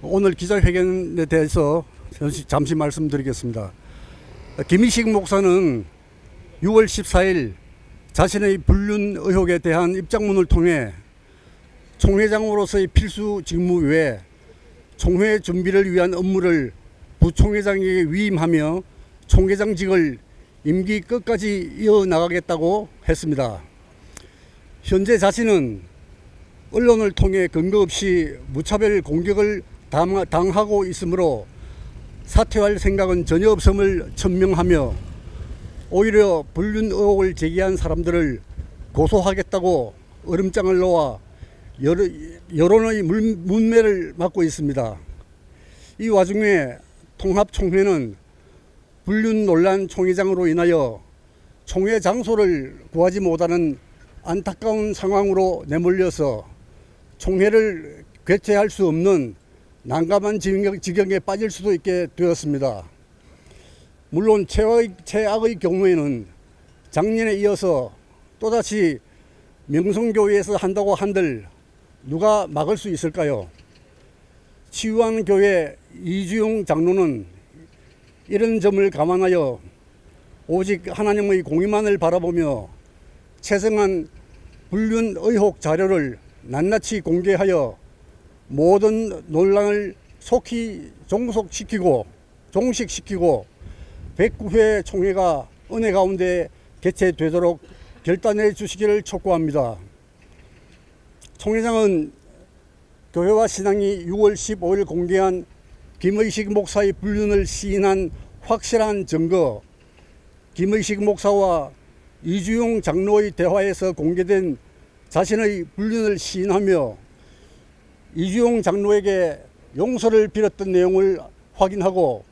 오늘 기자회견에 대해서 잠시 말씀드리겠습니다. 김희식 목사는 6월 14일 자신의 불륜 의혹에 대한 입장문을 통해 총회장으로서의 필수 직무 외에 총회 준비를 위한 업무를 부총회장에게 위임하며 총회장직을 임기 끝까지 이어나가겠다고 했습니다. 현재 자신은 언론을 통해 근거 없이 무차별 공격을 당하고 있으므로 사퇴할 생각은 전혀 없음을 천명하며 오히려 불륜 의혹을 제기한 사람들을 고소하겠다고 얼음장을 놓아 여론의 문매를 맞고 있습니다. 이 와중에 통합총회는 불륜 논란 총회장으로 인하여 총회 장소를 구하지 못하는 안타까운 상황으로 내몰려서 총회를 개최할 수 없는 난감한 지경에 빠질 수도 있게 되었습니다. 물론 최악의 경우에는 작년에 이어서 또다시 명성교회에서 한다고 한들 누가 막을 수 있을까요? 치유한 교회 이주용 장로는 이런 점을 감안하여 오직 하나님의 공의만을 바라보며 채성한 불륜 의혹 자료를 낱낱이 공개하여 모든 논란을 속히 종식시키고 109회 총회가 은혜 가운데 개최되도록 결단해 주시기를 촉구합니다. 총회장은 교회와 신앙이 6월 15일 공개한 김의식 목사의 불륜을 시인한 확실한 증거, 김의식 목사와 이주용 장로의 대화에서 공개된 자신의 불륜을 시인하며 이주용 장로에게 용서를 빌었던 내용을 확인하고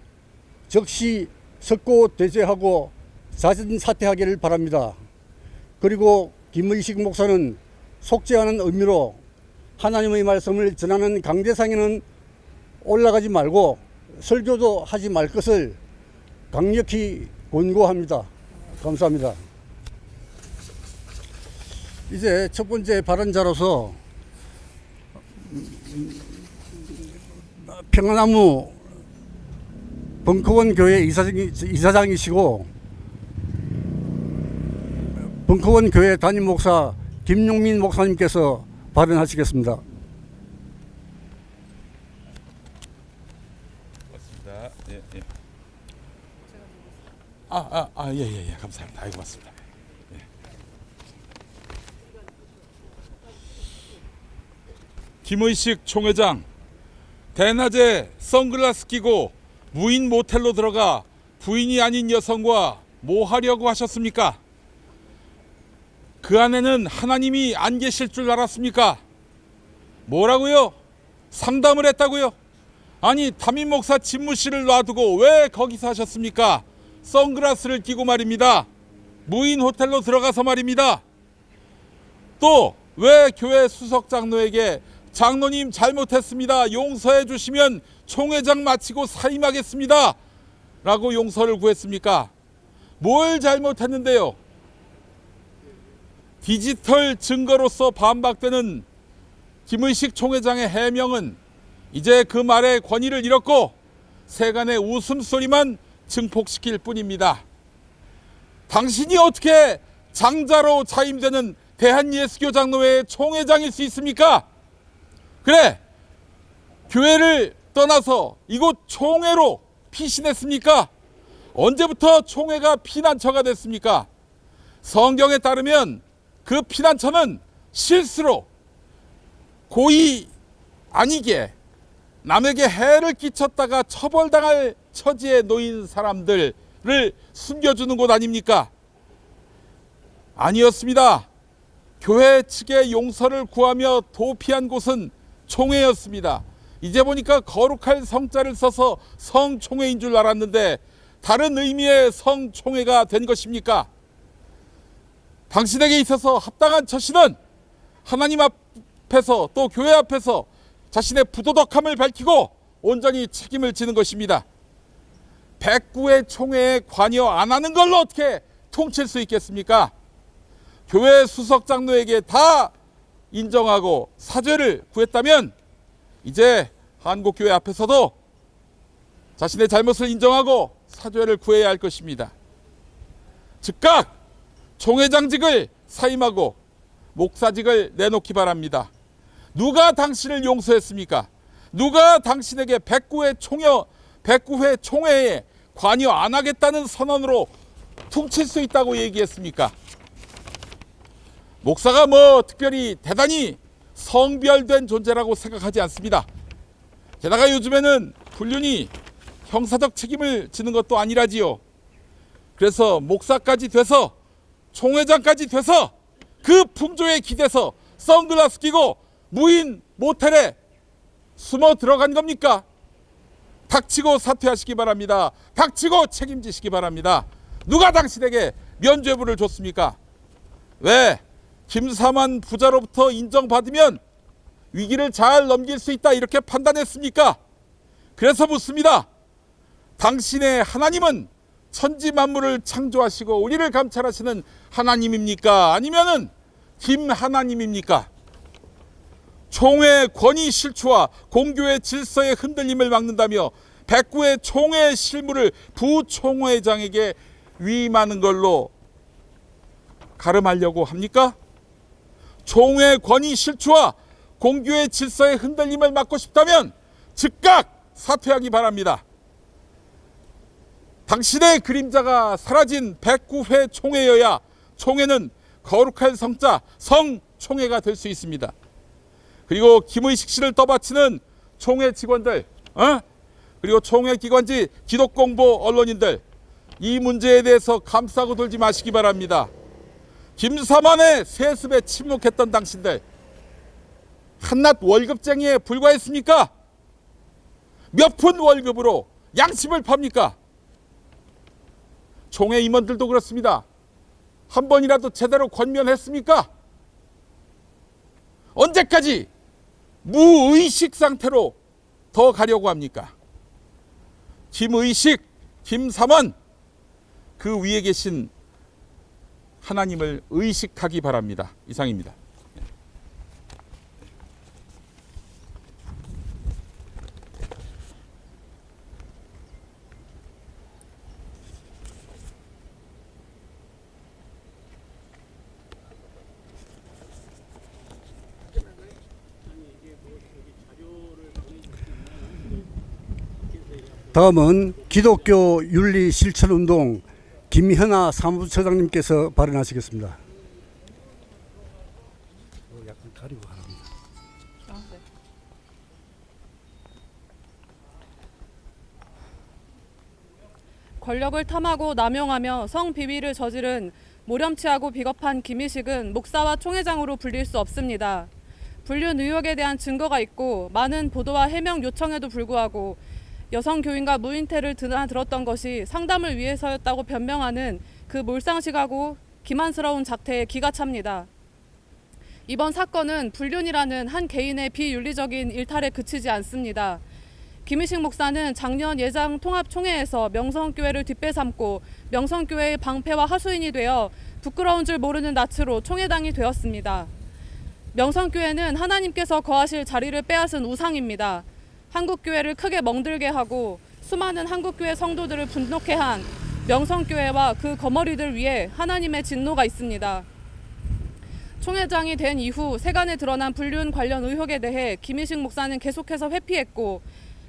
즉시 석고 대죄하고 자진 사퇴하기를 바랍니다. 그리고 김의식 목사는 속죄하는 의미로 하나님의 말씀을 전하는 강대상에는 올라가지 말고 설교도 하지 말 것을 강력히 권고합니다. 감사합니다. 이제 첫 번째 발언자로서 평안나무 벙커원 교회 이사장이시고 벙커원 교회 담임 목사 김용민 목사님께서 발언하시겠습니다. 고맙습니다. 예. 감사합니다. 아이고, 고맙습니다. 예. 김의식 총회장, 대낮에 선글라스 끼고 무인 모텔로 들어가 부인이 아닌 여성과 뭐 하려고 하셨습니까? 그 안에는 하나님이 안 계실 줄 알았습니까? 뭐라고요? 상담을 했다고요? 아니, 담임 목사 집무실을 놔두고 왜 거기서 하셨습니까? 선글라스를 끼고 말입니다. 무인 호텔로 들어가서 말입니다. 또 왜 교회 수석 장로에게 장로님 잘못했습니다, 용서해 주시면 총회장 마치고 사임하겠습니다 라고 용서를 구했습니까? 뭘 잘못했는데요? 디지털 증거로서 반박되는 김의식 총회장의 해명은 이제 그 말의 권위를 잃었고 세간의 웃음소리만 증폭시킬 뿐입니다. 당신이 어떻게 장자로 자임되는 대한예수교 장로회 총회장일 수 있습니까? 그래, 교회를 떠나서 이곳 총회로 피신했습니까? 언제부터 총회가 피난처가 됐습니까? 성경에 따르면 그 피난처는 실수로 고의 아니게 남에게 해를 끼쳤다가 처벌당할 처지에 놓인 사람들을 숨겨주는 곳 아닙니까? 아니었습니다. 교회 측의 용서를 구하며 도피한 곳은 총회였습니다. 이제 보니까 거룩할 성자를 써서 성총회인 줄 알았는데 다른 의미의 성총회가 된 것입니까? 당신에게 있어서 합당한 처신은 하나님 앞에서 또 교회 앞에서 자신의 부도덕함을 밝히고 온전히 책임을 지는 것입니다. 109회 총회에 관여 안 하는 걸로 어떻게 통칠 수 있겠습니까? 교회 수석 장로에게 다 인정하고 사죄를 구했다면 이제 한국교회 앞에서도 자신의 잘못을 인정하고 사죄를 구해야 할 것입니다. 즉각 총회장직을 사임하고 목사직을 내놓기 바랍니다. 누가 당신을 용서했습니까? 누가 당신에게 109회 총회에 관여 안 하겠다는 선언으로 퉁칠 수 있다고 얘기했습니까? 목사가 뭐 특별히 대단히 성별된 존재라고 생각하지 않습니다. 게다가 요즘에는 불륜이 형사적 책임을 지는 것도 아니라지요. 그래서 목사까지 돼서 총회장까지 돼서 그 풍조에 기대서 선글라스 끼고 무인 모텔에 숨어 들어간 겁니까? 닥치고 사퇴하시기 바랍니다. 닥치고 책임지시기 바랍니다. 누가 당신에게 면죄부를 줬습니까? 왜? 김사만 부자로부터 인정받으면 위기를 잘 넘길 수 있다 이렇게 판단했습니까? 그래서 묻습니다. 당신의 하나님은 천지 만물을 창조하시고 우리를 감찰하시는 하나님입니까? 아니면은 김하나님입니까? 총회 권위 실추와 공교의 질서의 흔들림을 막는다며 109회 총회 실무를 부총회장에게 위임하는 걸로 가름하려고 합니까? 총회 권위 실추와 공교의 질서의 흔들림을 막고 싶다면 즉각 사퇴하기 바랍니다. 당신의 그림자가 사라진 109회 총회여야 총회는 거룩할 성자 성총회가 될 수 있습니다. 그리고 김의식 씨를 떠받치는 총회 직원들, 그리고 총회 기관지 기독공보 언론인들, 이 문제에 대해서 감싸고 돌지 마시기 바랍니다. 김사만의 세습에 침묵했던 당신들, 한낱 월급쟁이에 불과했습니까? 몇 푼 월급으로 양심을 팝니까? 총회 임원들도 그렇습니다. 한 번이라도 제대로 권면했습니까? 언제까지 무의식 상태로 더 가려고 합니까? 김의식, 김삼원, 그 위에 계신 하나님을 의식하기 바랍니다. 이상입니다. 다음은 기독교 윤리 실천운동 김현아 사무처장님께서 발언하시겠습니다. 약간 가리고 하랍니다. 네. 권력을 탐하고 남용하며 성비위를 저지른 모렴치하고 비겁한 김의식은 목사와 총회장으로 불릴 수 없습니다. 불륜 의혹에 대한 증거가 있고 많은 보도와 해명 요청에도 불구하고 여성 교인과 무인태를 드나들었던 것이 상담을 위해서였다고 변명하는 그 몰상식하고 기만스러운 작태에 기가 찹니다. 이번 사건은 불륜이라는 한 개인의 비윤리적인 일탈에 그치지 않습니다. 김의식 목사는 작년 예장 통합총회에서 명성교회를 뒷배삼고 명성교회의 방패와 하수인이 되어 부끄러운 줄 모르는 낯으로 총회당이 되었습니다. 명성교회는 하나님께서 거하실 자리를 빼앗은 우상입니다. 한국교회를 크게 멍들게 하고 수많은 한국교회 성도들을 분노케 한 명성교회와 그 거머리들 위에 하나님의 진노가 있습니다. 총회장이 된 이후 세간에 드러난 불륜 관련 의혹에 대해 김의식 목사는 계속해서 회피했고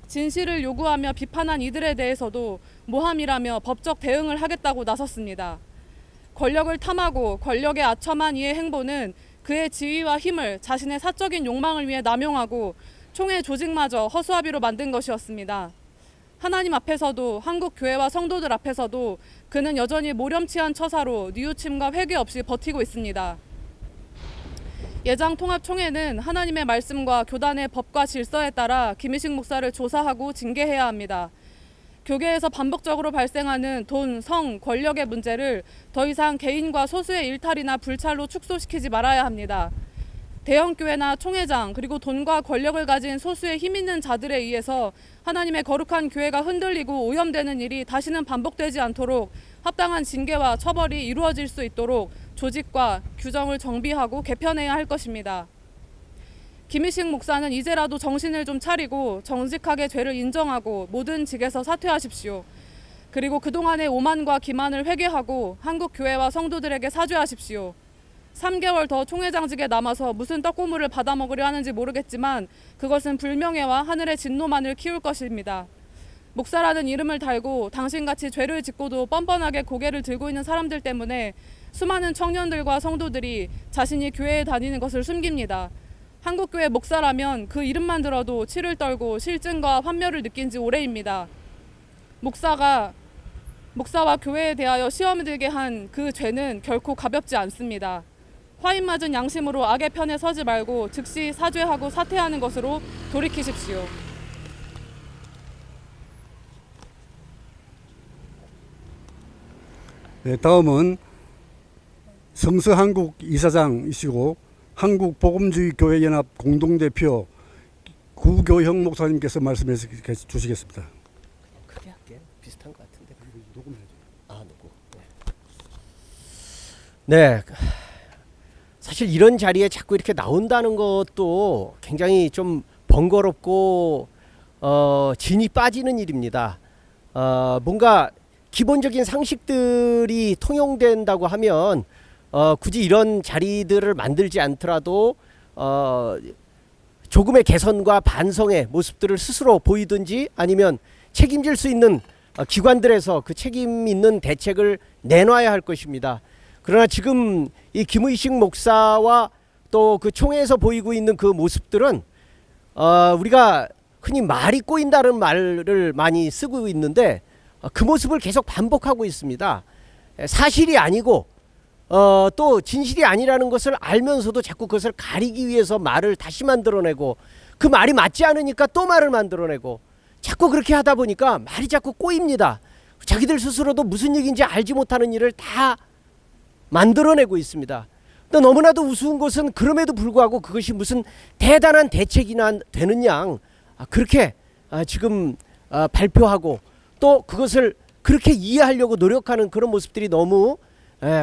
진실을 요구하며 비판한 이들에 대해서도 모함이라며 법적 대응을 하겠다고 나섰습니다. 권력을 탐하고 권력에 아첨한 이의 행보는 그의 지위와 힘을 자신의 사적인 욕망을 위해 남용하고 총회 조직마저 허수아비로 만든 것이었습니다. 하나님 앞에서도 한국 교회와 성도들 앞에서도 그는 여전히 모렴치한 처사로 뉘우침과 회개 없이 버티고 있습니다. 예장 통합총회는 하나님의 말씀과 교단의 법과 질서에 따라 김의식 목사를 조사하고 징계해야 합니다. 교계에서 반복적으로 발생하는 돈, 성, 권력의 문제를 더 이상 개인과 소수의 일탈이나 불찰로 축소시키지 말아야 합니다. 대형교회나 총회장 그리고 돈과 권력을 가진 소수의 힘 있는 자들에 의해서 하나님의 거룩한 교회가 흔들리고 오염되는 일이 다시는 반복되지 않도록 합당한 징계와 처벌이 이루어질 수 있도록 조직과 규정을 정비하고 개편해야 할 것입니다. 김희식 목사는 이제라도 정신을 좀 차리고 정직하게 죄를 인정하고 모든 직에서 사퇴하십시오. 그리고 그동안의 오만과 기만을 회개하고 한국 교회와 성도들에게 사죄하십시오. 3개월 더 총회장직에 남아서 무슨 떡고물을 받아먹으려 하는지 모르겠지만 그것은 불명예와 하늘의 진노만을 키울 것입니다. 목사라는 이름을 달고 당신같이 죄를 짓고도 뻔뻔하게 고개를 들고 있는 사람들 때문에 수많은 청년들과 성도들이 자신이 교회에 다니는 것을 숨깁니다. 한국교회 목사라면 그 이름만 들어도 치를 떨고 실증과 환멸을 느낀 지 오래입니다. 목사와 교회에 대하여 시험을 들게 한 그 죄는 결코 가볍지 않습니다. 화인 맞은 양심으로 악의 편에 서지 말고 즉시 사죄하고 사퇴하는 것으로 돌이키십시오. 네, 다음은 성서한국 이사장이시고 한국복음주의교회연합 공동대표 구교형 목사님께서 말씀해 주시겠습니다. 크게 할게요. 비슷한 것 같은데. 녹음해야죠. 녹음. 네. 사실 이런 자리에 자꾸 이렇게 나온다는 것도 굉장히 좀 번거롭고 진이 빠지는 일입니다. 뭔가 기본적인 상식들이 통용된다고 하면 굳이 이런 자리들을 만들지 않더라도 조금의 개선과 반성의 모습들을 스스로 보이든지 아니면 책임질 수 있는 기관들에서 그 책임 있는 대책을 내놔야 할 것입니다. 그러나 지금 이 김의식 목사와 또 그 총회에서 보이고 있는 그 모습들은 우리가 흔히 말이 꼬인다는 말을 많이 쓰고 있는데 그 모습을 계속 반복하고 있습니다. 사실이 아니고 또 진실이 아니라는 것을 알면서도 자꾸 그것을 가리기 위해서 말을 다시 만들어내고 그 말이 맞지 않으니까 또 말을 만들어내고 자꾸 그렇게 하다 보니까 말이 자꾸 꼬입니다. 자기들 스스로도 무슨 얘기인지 알지 못하는 일을 다 만들어내고 있습니다. 또 너무나도 우스운 것은 그럼에도 불구하고 그것이 무슨 대단한 대책이나 되는 양 그렇게 지금 발표하고 또 그것을 그렇게 이해하려고 노력하는 그런 모습들이 너무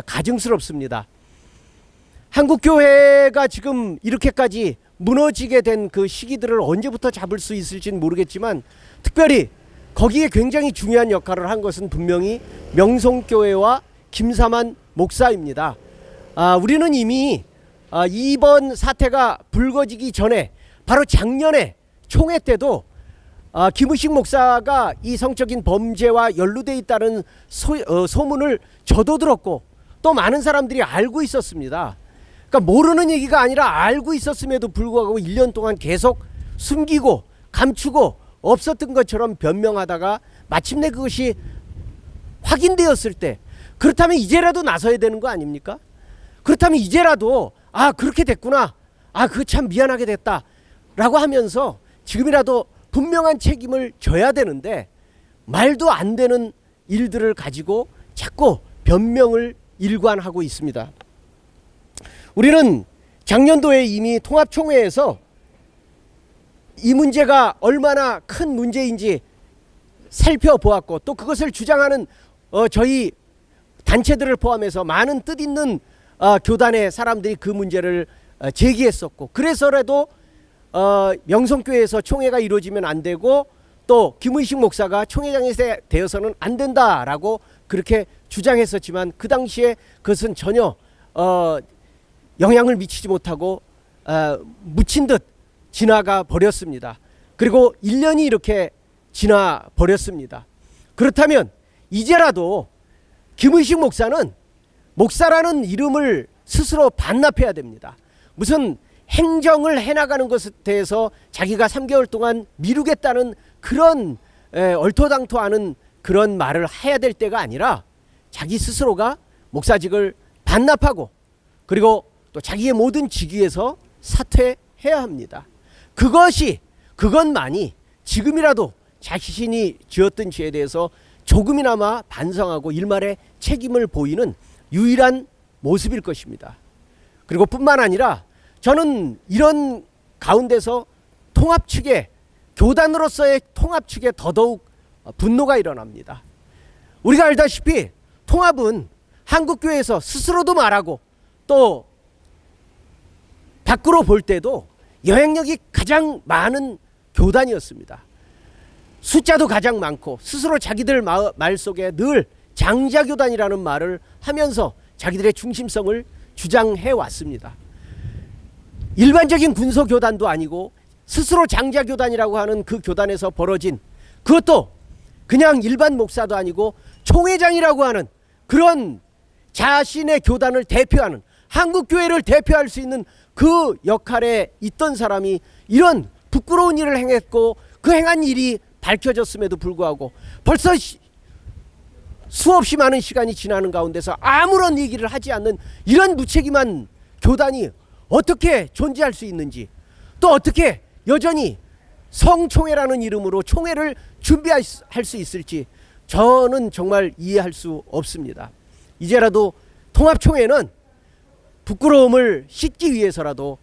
가증스럽습니다. 한국교회가 지금 이렇게까지 무너지게 된 그 시기들을 언제부터 잡을 수 있을지는 모르겠지만 특별히 거기에 굉장히 중요한 역할을 한 것은 분명히 명성교회와 김사만 목사입니다. 우리는 이미 이번 사태가 불거지기 전에 바로 작년에 총회 때도 김의식 목사가 이 성적인 범죄와 연루돼 있다는 소문을 저도 들었고 또 많은 사람들이 알고 있었습니다. 그러니까 모르는 얘기가 아니라 알고 있었음에도 불구하고 1년 동안 계속 숨기고 감추고 없었던 것처럼 변명하다가 마침내 그것이 확인되었을 때 그렇다면 이제라도 나서야 되는 거 아닙니까? 그렇다면 이제라도 그렇게 됐구나, 그거 참 미안하게 됐다 라고 하면서 지금이라도 분명한 책임을 져야 되는데 말도 안 되는 일들을 가지고 자꾸 변명을 일관하고 있습니다. 우리는 작년도에 이미 통합총회에서 이 문제가 얼마나 큰 문제인지 살펴보았고 또 그것을 주장하는 저희 단체들을 포함해서 많은 뜻있는 교단의 사람들이 그 문제를 제기했었고 그래서라도 명성교회에서 총회가 이루어지면 안 되고 또 김의식 목사가 총회장이 되어서는 안 된다라고 그렇게 주장했었지만 그 당시에 그것은 전혀 영향을 미치지 못하고 묻힌 듯 지나가 버렸습니다. 그리고 1년이 이렇게 지나 버렸습니다. 그렇다면 이제라도 김의식 목사는 목사라는 이름을 스스로 반납해야 됩니다. 무슨 행정을 해나가는 것에 대해서 자기가 3개월 동안 미루겠다는 그런 얼토당토하는 그런 말을 해야 될 때가 아니라 자기 스스로가 목사직을 반납하고 그리고 또 자기의 모든 직위에서 사퇴해야 합니다. 그것만이 지금이라도 자신이 지었던 죄에 대해서 조금이나마 반성하고 일말의 책임을 보이는 유일한 모습일 것입니다. 그리고 뿐만 아니라 저는 이런 가운데서 통합 측에 교단으로서의 통합 측에 더더욱 분노가 일어납니다. 우리가 알다시피 통합은 한국교회에서 스스로도 말하고 또 밖으로 볼 때도 영향력이 가장 많은 교단이었습니다. 숫자도 가장 많고 스스로 자기들 말 속에 늘 장자교단이라는 말을 하면서 자기들의 중심성을 주장해 왔습니다. 일반적인 군소교단도 아니고 스스로 장자교단이라고 하는 그 교단에서 벌어진, 그것도 그냥 일반 목사도 아니고 총회장이라고 하는 그런 자신의 교단을 대표하는, 한국교회를 대표할 수 있는 그 역할에 있던 사람이 이런 부끄러운 일을 행했고, 그 행한 일이 밝혀졌음에도 불구하고 벌써 수없이 많은 시간이 지나는 가운데서 아무런 얘기를 하지 않는 이런 무책임한 교단이 어떻게 존재할 수 있는지, 또 어떻게 여전히 성총회라는 이름으로 총회를 준비할 수 있을지 저는 정말 이해할 수 없습니다. 이제라도 통합총회는 부끄러움을 씻기 위해서라도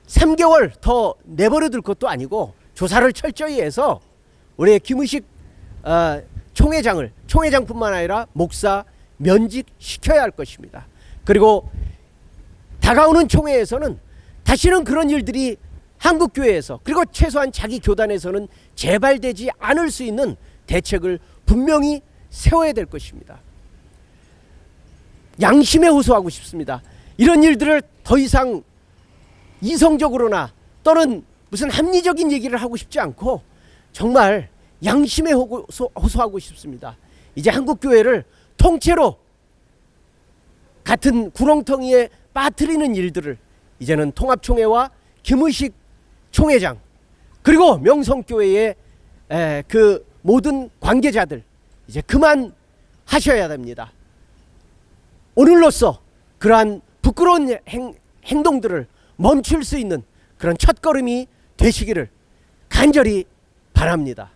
3개월 더 내버려둘 것도 아니고 조사를 철저히 해서 우리 김의식 총회장뿐만 아니라 목사 면직시켜야 할 것입니다. 그리고 다가오는 총회에서는 다시는 그런 일들이 한국교회에서, 그리고 최소한 자기 교단에서는 재발되지 않을 수 있는 대책을 분명히 세워야 될 것입니다. 양심에 호소하고 싶습니다. 이런 일들을 더 이상 이성적으로나 또는 무슨 합리적인 얘기를 하고 싶지 않고 정말 양심에 호소하고 싶습니다. 이제 한국교회를 통째로 같은 구렁텅이에 빠뜨리는 일들을 이제는 통합총회와 김의식 총회장, 그리고 명성교회의 그 모든 관계자들 이제 그만 하셔야 됩니다. 오늘로써 그러한 부끄러운 행동들을 멈출 수 있는 그런 첫걸음이 되시기를 간절히 바랍니다.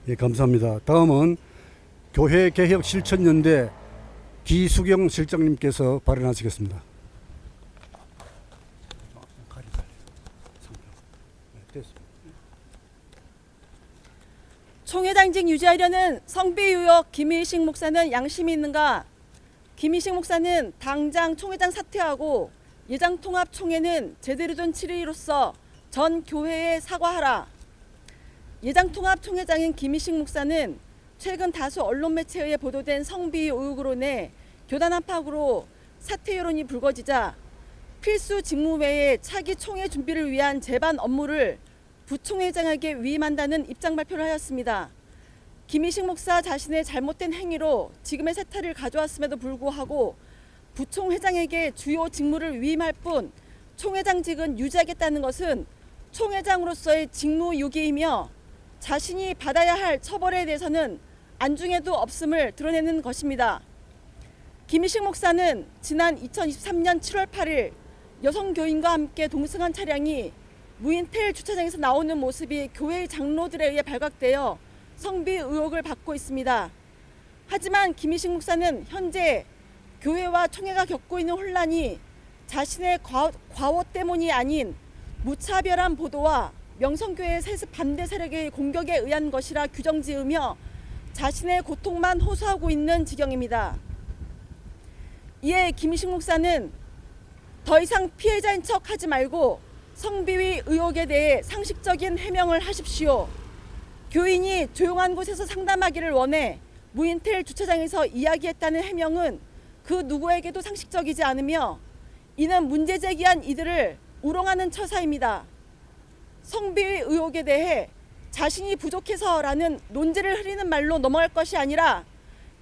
예, 감사합니다. 다음은 교회개혁실천연대 기수경 실장님께서 발언하시겠습니다. 총회장직 유지하려는 성비유역 김의식 목사는 양심이 있는가? 김의식 목사는 당장 총회장 사퇴하고 예장통합총회는 제대로 된 치르기로서 전 교회에 사과하라. 예장통합총회장인 김의식 목사는 최근 다수 언론 매체에 의해 보도된 성비유 의혹으로 인해 교단 안팎으로 사퇴 여론이 불거지자 필수 직무 외에 차기 총회 준비를 위한 제반 업무를 부총회장에게 위임한다는 입장 발표를 하였습니다. 김의식 목사 자신의 잘못된 행위로 지금의 세태를 가져왔음에도 불구하고 부총회장에게 주요 직무를 위임할 뿐 총회장직은 유지하겠다는 것은 총회장으로서의 직무 유기이며 자신이 받아야 할 처벌에 대해서는 안중에도 없음을 드러내는 것입니다. 김의식 목사는 지난 2023년 7월 8일 여성 교인과 함께 동승한 차량이 무인텔 주차장에서 나오는 모습이 교회 장로들에 의해 발각되어 성비 의혹을 받고 있습니다. 하지만 김의식 목사는 현재 교회와 총회가 겪고 있는 혼란이 자신의 과오 때문이 아닌 무차별한 보도와 명성교회의 세습 반대 세력의 공격에 의한 것이라 규정지으며 자신의 고통만 호소하고 있는 지경입니다. 이에 김의식 목사는 더 이상 피해자인 척 하지 말고 성비위 의혹에 대해 상식적인 해명을 하십시오. 교인이 조용한 곳에서 상담하기를 원해 무인텔 주차장에서 이야기했다는 해명은 그 누구에게도 상식적이지 않으며 이는 문제 제기한 이들을 우롱하는 처사입니다. 성비위 의혹에 대해 자신이 부족해서라는 논지를 흐리는 말로 넘어갈 것이 아니라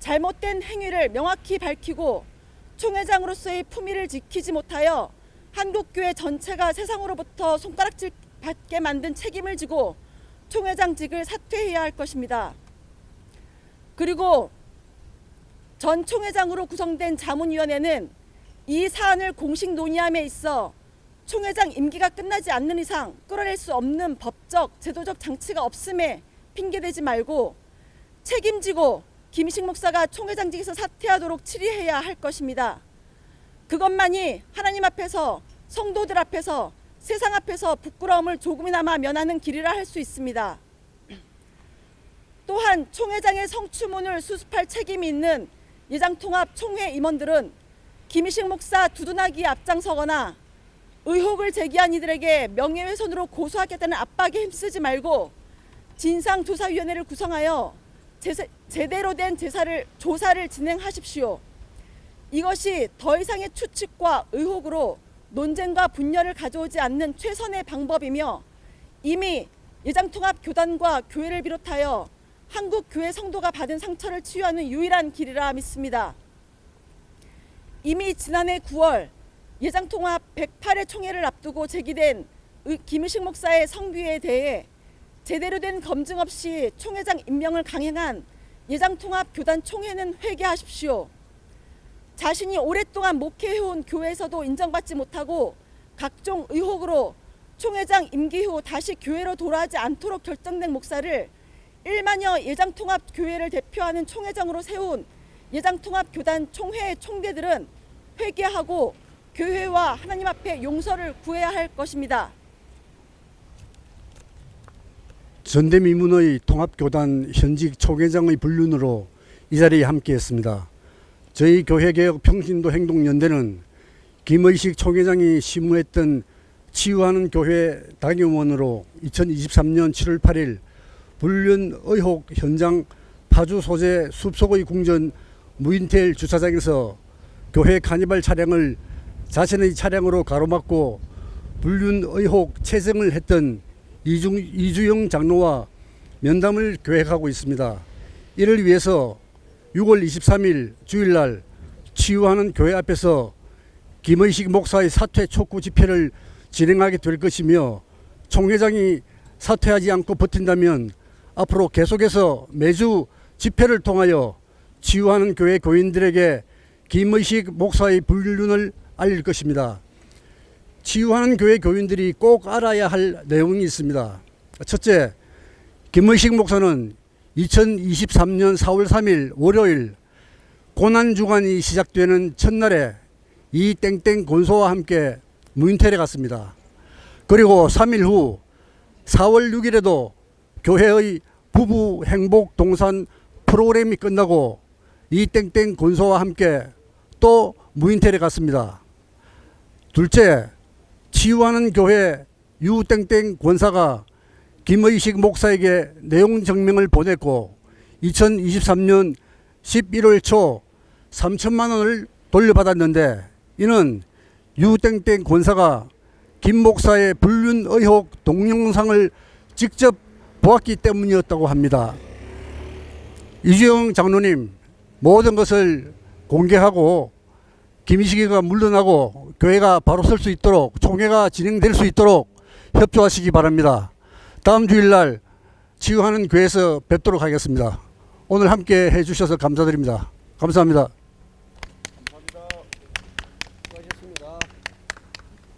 잘못된 행위를 명확히 밝히고 총회장으로서의 품위를 지키지 못하여 한국교회 전체가 세상으로부터 손가락질 받게 만든 책임을 지고 총회장직을 사퇴해야 할 것입니다. 그리고 전 총회장으로 구성된 자문위원회는 이 사안을 공식 논의함에 있어 총회장 임기가 끝나지 않는 이상 끌어낼 수 없는 법적, 제도적 장치가 없음에 핑계대지 말고 책임지고 김의식 목사가 총회장직에서 사퇴하도록 질의해야 할 것입니다. 그것만이 하나님 앞에서, 성도들 앞에서, 세상 앞에서 부끄러움을 조금이나마 면하는 길이라 할 수 있습니다. 또한 총회장의 성추문을 수습할 책임이 있는 예장통합 총회 임원들은 김희식 목사 두둔하기에 앞장서거나 의혹을 제기한 이들에게 명예훼손으로 고소하겠다는 압박에 힘쓰지 말고 진상조사위원회를 구성하여 제대로 된 조사를 진행하십시오. 이것이 더 이상의 추측과 의혹으로 논쟁과 분열을 가져오지 않는 최선의 방법이며 이미 예장통합교단과 교회를 비롯하여 한국교회 성도가 받은 상처를 치유하는 유일한 길이라 믿습니다. 이미 지난해 9월 예장통합 108회 총회를 앞두고 제기된 김희식 목사의 성비에 대해 제대로 된 검증 없이 총회장 임명을 강행한 예장통합교단 총회는 회개하십시오. 자신이 오랫동안 목회해온 교회에서도 인정받지 못하고 각종 의혹으로 총회장 임기 후 다시 교회로 돌아오지 않도록 결정된 목사를 1만여 예장통합교회를 대표하는 총회장으로 세운 예장통합교단 총회 총대들은 회개하고 교회와 하나님 앞에 용서를 구해야 할 것입니다. 전대미문의 통합교단 현직 총회장의 불륜으로 이 자리에 함께했습니다. 저희 교회개혁 평신도 행동연대는 김의식 총회장이 심무했던 치유하는 교회 당임원으로 2023년 7월 8일 불륜 의혹 현장 파주 소재 숲속의 궁전 무인텔 주차장에서 교회 카니발 차량을 자신의 차량으로 가로막고 불륜 의혹 채증을 했던 이주영 장로와 면담을 계획하고 있습니다. 이를 위해서 6월 23일 주일날 치유하는 교회 앞에서 김의식 목사의 사퇴 촉구 집회를 진행하게 될 것이며 총회장이 사퇴하지 않고 버틴다면 앞으로 계속해서 매주 집회를 통하여 치유하는 교회 교인들에게 김의식 목사의 불륜을 알릴 것입니다. 치유하는 교회 교인들이 꼭 알아야 할 내용이 있습니다. 첫째, 김의식 목사는 2023년 4월 3일 월요일 고난주간이 시작되는 첫날에 이 땡땡 권소와 함께 무인텔에 갔습니다. 그리고 3일 후 4월 6일에도 교회의 부부 행복 동산 프로그램이 끝나고 이 땡땡 권소와 함께 또 무인텔에 갔습니다. 둘째, 치유하는 교회 유땡땡 권사가 김의식 목사에게 내용 증명을 보냈고 2023년 11월 초 3천만 원을 돌려받았는데 이는 유땡땡 권사가 김 목사의 불륜 의혹 동영상을 직접 보았기 때문이었다고 합니다. 이주영 장로님, 모든 것을 공개하고 김희식이가 물러나고 교회가 바로 설 수 있도록 총회가 진행될 수 있도록 협조하시기 바랍니다. 다음 주일날 치유하는 교회에서 뵙도록 하겠습니다. 오늘 함께 해주셔서 감사드립니다. 감사합니다. 수고하셨습니다.